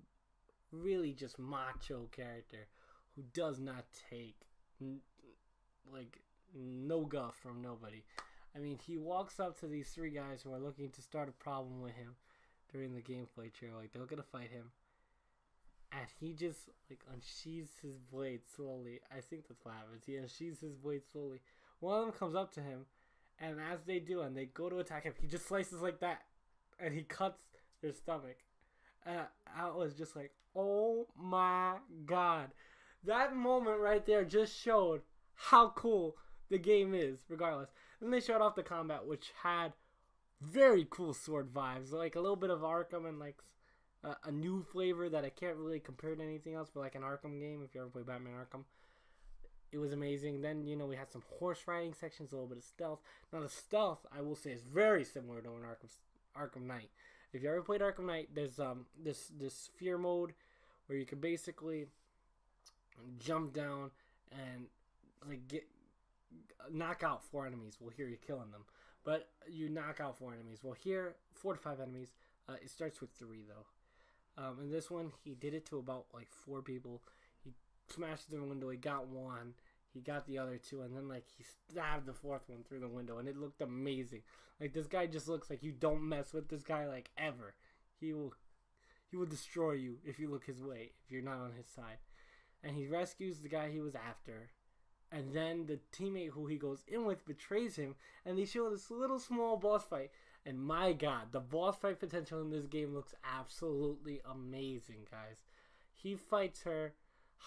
really just macho character who does not take, like, no guff from nobody. I mean, he walks up to these three guys who are looking to start a problem with him during the gameplay trailer. Like, they're going to fight him. And he just, like, unsheathes his blade slowly. I think that's what happens. He unsheathes his blade slowly. One of them comes up to him, and as they do, and they go to attack him, he just slices like that. And he cuts their stomach. I was just like, oh my god. That moment right there just showed how cool the game is, regardless. Then they showed off the combat, which had very cool sword vibes. Like a little bit of Arkham and like a new flavor that I can't really compare to anything else, but like an Arkham game, if you ever play Batman Arkham. It was amazing. Then, you know, we had some horse riding sections, a little bit of stealth. Now, the stealth, I will say, is very similar to an Arkham Knight. If you ever played Arkham Knight, there's this fear mode where you can basically jump down and like knock out 4 enemies. Well, here you're killing them, but you knock out 4 enemies. Well, here 4 to 5 enemies. It starts with 3 though. In this one, he did it to about like 4 people. He smashed through the window. He got 1. He got the other 2, and then like he stabbed the 4th one through the window, and it looked amazing. Like, this guy just looks like you don't mess with this guy like ever. He will destroy you if you look his way, if you're not on his side. And he rescues the guy he was after, and then the teammate who he goes in with betrays him, and they show this little small boss fight. And my god, the boss fight potential in this game looks absolutely amazing, guys. He fights her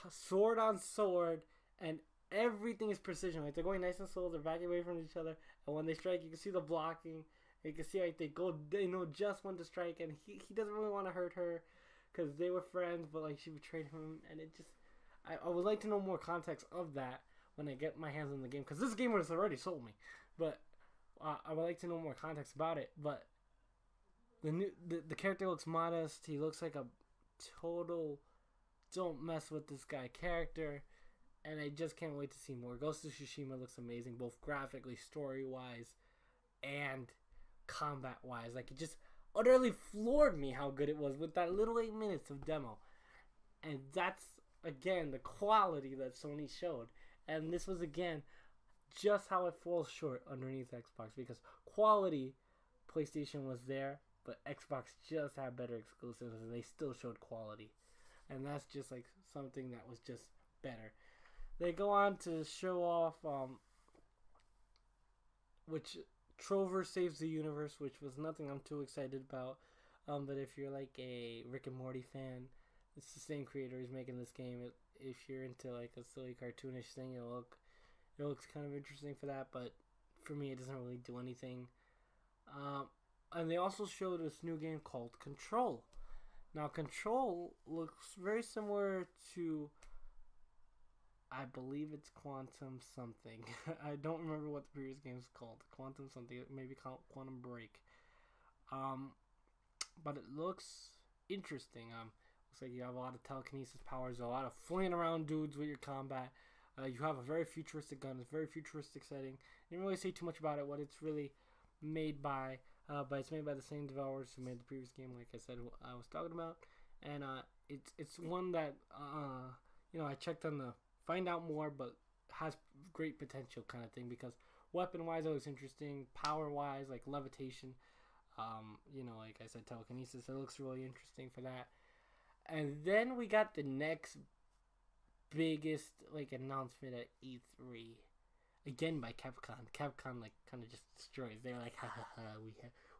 sword on sword, and everything is precision. Like, they're going nice and slow, they're backing away from each other, and when they strike, you can see the blocking. You can see like they know just when to strike, and he doesn't really want to hurt her because they were friends, but like she betrayed him, and it just I would like to know more context of that when I get my hands on the game, because this game has already sold me, but I would like to know more context about it. But the character looks modest. He looks like a total don't mess with this guy character, and I just can't wait to see more. Ghost of Tsushima looks amazing, both graphically, story-wise, and combat-wise. Like, it just utterly floored me how good it was with that little 8 minutes of demo. And that's, again, the quality that Sony showed. And this was, again, just how it falls short underneath Xbox, because quality, PlayStation was there, but Xbox just had better exclusives, and they still showed quality. And that's just like something that was just better. They go on to show off which Trover Saves the Universe, which was nothing I'm too excited about. But if you're like a Rick and Morty fan, it's the same creator who's making this game. If you're into like a silly cartoonish thing, it looks kind of interesting for that. But for me, it doesn't really do anything. And they also showed this new game called Control. Now, Control looks very similar to, I believe it's Quantum something. I don't remember what the previous game is called. Quantum something, maybe called Quantum Break. Um, but it looks interesting. Looks like you have a lot of telekinesis powers, a lot of flying around dudes with your combat. You have a very futuristic gun. It's a very futuristic setting. I didn't really say too much about it. What it's really made by, but it's made by the same developers who made the previous game. Like I said, I was talking about, and it's one that I checked on the find out more, but has great potential kind of thing because weapon wise, it was interesting. Power wise, like levitation. Like I said, telekinesis. It looks really interesting for that. And then we got the next biggest announcement at E3, again by Capcom. Capcom kind of just destroys. They're like, ha ha ha,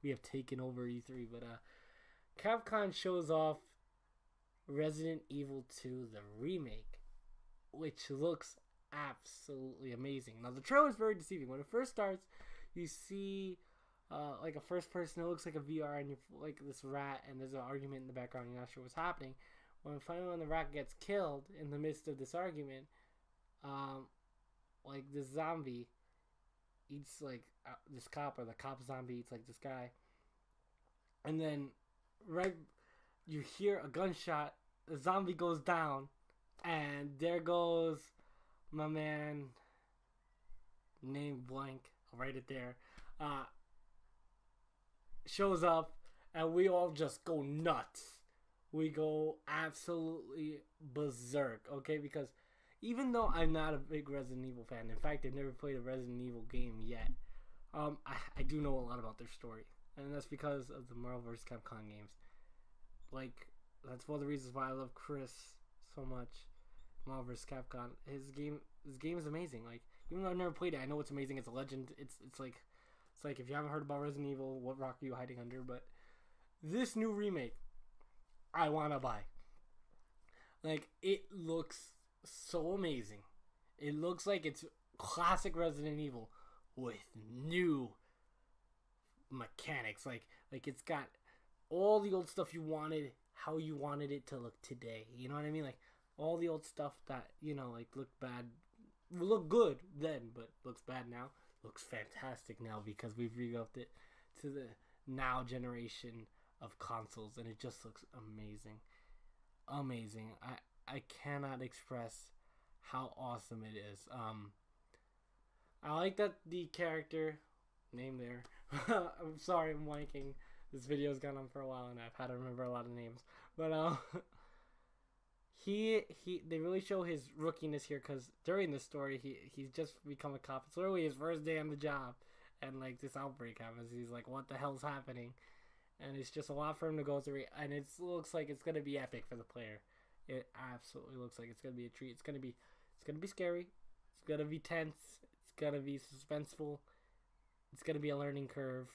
we have taken over E3. But Capcom shows off Resident Evil 2, the remake, which looks absolutely amazing. Now the trailer is very deceiving. When it first starts, you see a first person. It looks like a VR, and you're like this rat, and there's an argument in the background. You're not sure what's happening. When the rat gets killed in the midst of this argument, the zombie eats this cop, or the cop zombie eats this guy, and then you hear a gunshot. The zombie goes down, and there goes my man. Name blank. I'll write it there. Shows up, and we all just go nuts. We go absolutely berserk, okay? Because even though I'm not a big Resident Evil fan, in fact, I've never played a Resident Evil game yet, I do know a lot about their story. And that's because of the Marvel vs. Capcom games. That's one of the reasons why I love Chris so much. Marvel vs. Capcom. His game is amazing. Even though I've never played it, I know it's amazing. It's a legend. It's like if you haven't heard about Resident Evil, what rock are you hiding under? But this new remake, I want to buy. It looks so amazing. It looks like it's classic Resident Evil with new mechanics. It's got all the old stuff you wanted, how you wanted it to look today. You know what I mean? All the old stuff that, looked bad, looked good then, but looks bad now. Looks fantastic now because we've rebuilt it to the now generation of consoles, and it just looks amazing. I cannot express how awesome it is. I like that the character name there. I'm sorry, I'm wanking. This video's gone on for a while, and I've had to remember a lot of names. But they really show his rookiness here, because during this story he's just become a cop. It's literally his first day on the job, and this outbreak happens. He's like, what the hell's happening? And it's just a lot for him to go through, and it looks like it's gonna be epic for the player. It absolutely looks like it's gonna be a treat. It's gonna be scary. It's gonna be tense. It's gonna be suspenseful. It's gonna be a learning curve,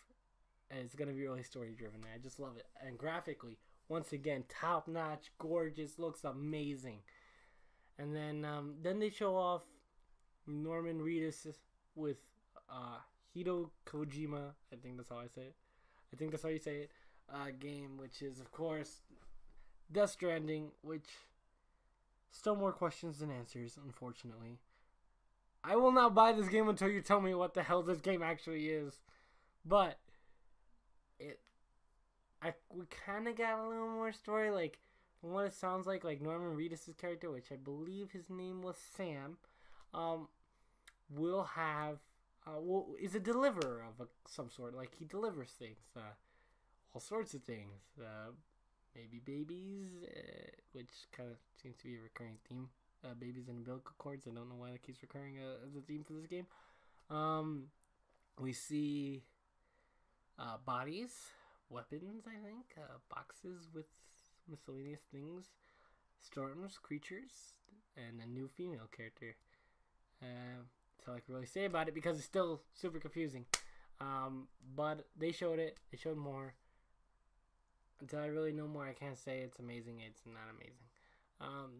and it's gonna be really story driven. I just love it. And graphically, once again, top notch, gorgeous, looks amazing. And then they show off Norman Reedus with Hideo Kojima. I think that's how I say it. I think that's how you say it. Game, which is of course Death Stranding, which still more questions than answers, unfortunately. I will not buy this game until you tell me what the hell this game actually is. But we kind of got a little more story, from what it sounds like Norman Reedus' character, which I believe his name was Sam, will have, is a deliverer of some sort. He delivers things, all sorts of things, maybe babies, which kind of seems to be a recurring theme. Babies and umbilical cords. I don't know why that keeps recurring as a theme for this game. We see bodies, weapons, I think, boxes with miscellaneous things, storms, creatures, and a new female character. That's all I can really say about it because it's still super confusing. But they showed it. They showed more. Until I really know more, I can't say it's amazing. It's not amazing.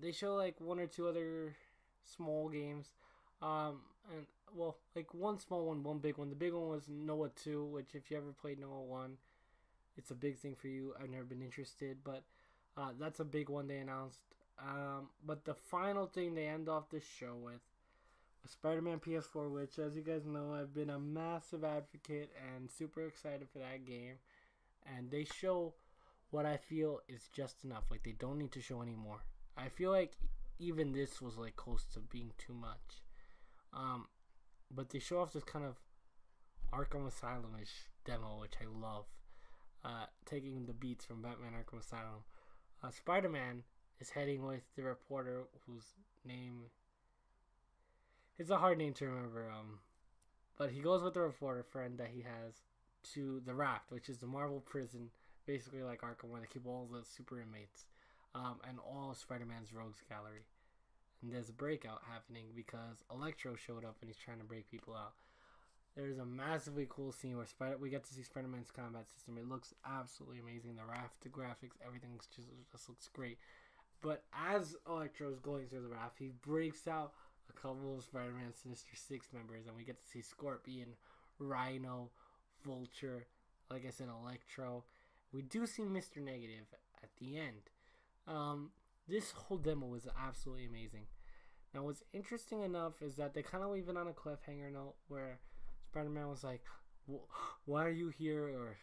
They show one or two other small games. One small one, one big one. The big one was Noah 2, which if you ever played Noah 1, it's a big thing for you. I've never been interested, but That's a big one they announced. But the final thing they end off this show with was Spider-Man PS4, which, as you guys know, I've been a massive advocate and super excited for that game. And they show what I feel is just enough. Like, they don't need to show any more. I feel like even this was like close to being too much. But they show off this kind of Arkham Asylum-ish demo, which I love. Taking the beats from Batman Arkham Asylum. Spider-Man is heading with the reporter whose name... It's a hard name to remember. But he goes with the reporter friend that he has to the Raft, which is the Marvel prison, basically like Arkham, where they keep all the super inmates. And all of Spider-Man's rogues gallery. And there's a breakout happening because Electro showed up and he's trying to break people out. There's a massively cool scene where we get to see Spider-Man's combat system. It looks absolutely amazing. The raft, the graphics, everything just looks great. But as Electro's going through the raft, he breaks out a couple of Spider-Man Sinister Six members, and we get to see Scorpion, Rhino, Vulture, like I said, Electro. We do see Mr. Negative at the end. This whole demo was absolutely amazing. Now, what's interesting enough is that they kind of leave it on a cliffhanger note where Spider-Man was like, why are you here? Or,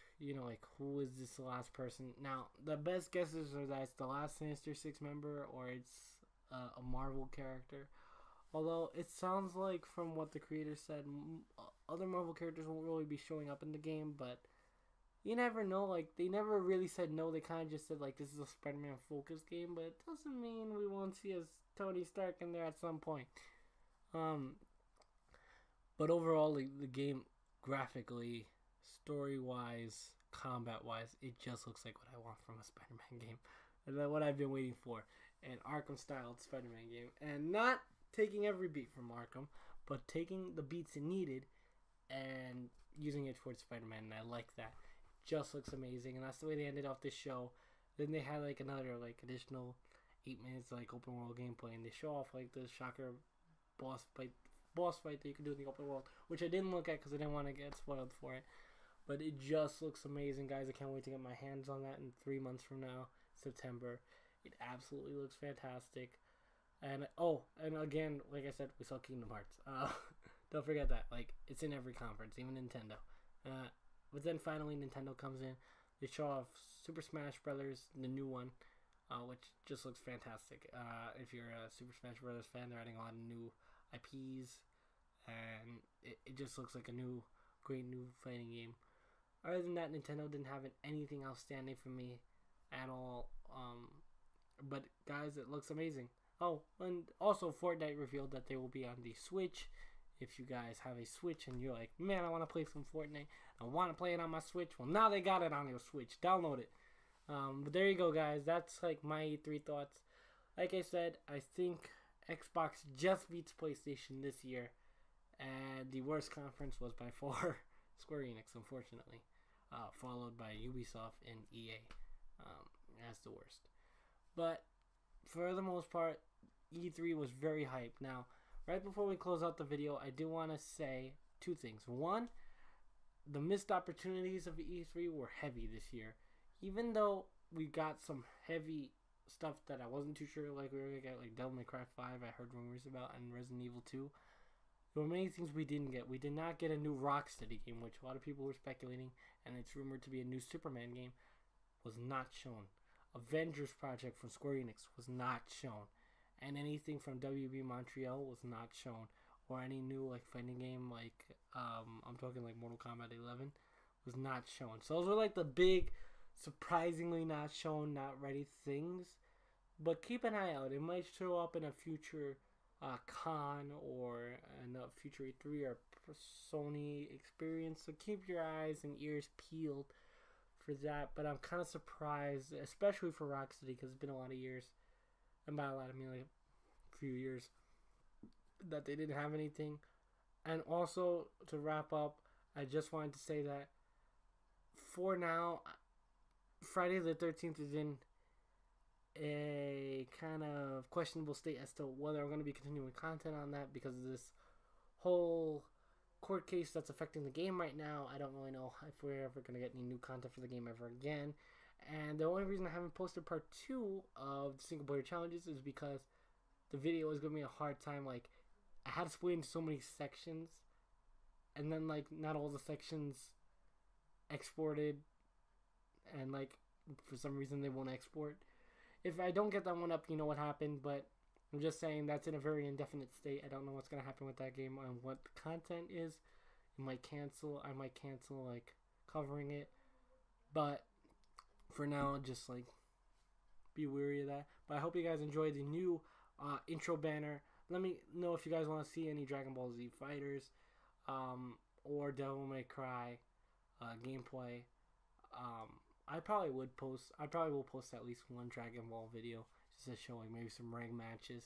like, who is this last person? Now, the best guesses are that it's the last Sinister Six member or it's a Marvel character. Although, it sounds like from what the creator said, other Marvel characters won't really be showing up in the game, but you never know. Like, they never really said no. They kind of just said, like, this is a Spider-Man focused game, but it doesn't mean we won't see as Tony Stark in there at some point. But overall, the game, graphically, story-wise, combat-wise, it just looks like what I want from a Spider-Man game. And what I've been waiting for. An Arkham-styled Spider-Man game. And not taking every beat from Arkham, but taking the beats it needed and using it towards Spider-Man. And I like that. Just looks amazing, and that's the way they ended off this show. Then they had like another additional 8 minutes like open world gameplay, and they show off like the shocker boss fight that you can do in the open world, which I didn't look at because I didn't want to get spoiled for it. But it just looks amazing, guys. I can't wait to get my hands on that in 3 months from now, September. It absolutely looks fantastic. And and again, like I said, we saw Kingdom Hearts. Don't forget that. Like, it's in every conference, even Nintendo. But then finally Nintendo comes in. They show off Super Smash Brothers, the new one, which just looks fantastic. If you're a Super Smash Brothers fan, they're adding a lot of new IPs, and it just looks like a great new fighting game. Other than that, Nintendo didn't have anything outstanding for me at all. But guys, it looks amazing. Oh, and also Fortnite revealed that they will be on the Switch. If you guys have a Switch and you're like, man, I want to play some Fortnite, I want to play it on my Switch. Well, now they got it on your Switch. Download it. But there you go, guys. That's like my E3 thoughts. Like I said, I think Xbox just beats PlayStation this year, and the worst conference was by far Square Enix, unfortunately, followed by Ubisoft and EA as the worst. But for the most part, E3 was very hyped. Now, right before we close out the video, I do want to say 2 things. One, the missed opportunities of E3 were heavy this year. Even though we got some heavy stuff that I wasn't too sure, like we were going to get, like Devil May Cry 5, I heard rumors about, and Resident Evil 2. There were many things we didn't get. We did not get a new Rocksteady game, which a lot of people were speculating, and it's rumored to be a new Superman game, was not shown. Avengers Project from Square Enix was not shown. And anything from WB Montreal was not shown. Or any new fighting game I'm talking like Mortal Kombat 11 was not shown. So those were like the big, surprisingly not shown, not ready things. But keep an eye out. It might show up in a future con or in a future E3 or Sony experience. So keep your eyes and ears peeled for that. But I'm kind of surprised, especially for Rocksteady, because it's been a lot of years. And by a lot, I mean like a few years, that they didn't have anything. And also, to wrap up, I just wanted to say that for now, Friday the 13th is in a kind of questionable state as to whether I'm going to be continuing content on that because of this whole court case that's affecting the game right now. I don't really know if we're ever going to get any new content for the game ever again. And the only reason I haven't posted part 2 of the single player challenges is because the video was giving me a hard time. Like, I had to split into so many sections, and then like not all the sections exported, and like for some reason they won't export. If I don't get that one up, you know what happened, but I'm just saying that's in a very indefinite state. I don't know what's gonna happen with that game and what the content is. It might cancel. I might cancel like covering it, but for now, just like be wary of that. But I hope you guys enjoyed the new intro banner. Let me know if you guys want to see any Dragon Ball Z Fighters or Devil May Cry gameplay. I probably will post at least one Dragon Ball video just to show like maybe some rank matches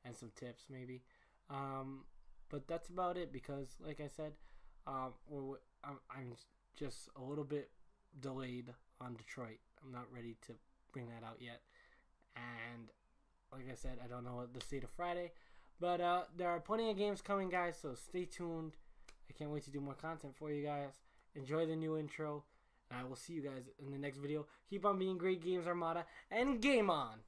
and some tips maybe. But that's about it because, like I said, I'm just a little bit delayed on Detroit. I'm not ready to bring that out yet, and like I said, I don't know the state of Friday, but there are plenty of games coming, guys, so stay tuned. I can't wait to do more content for you guys. Enjoy the new intro, and I will see you guys in the next video. Keep on being great, Games Armada, and game on!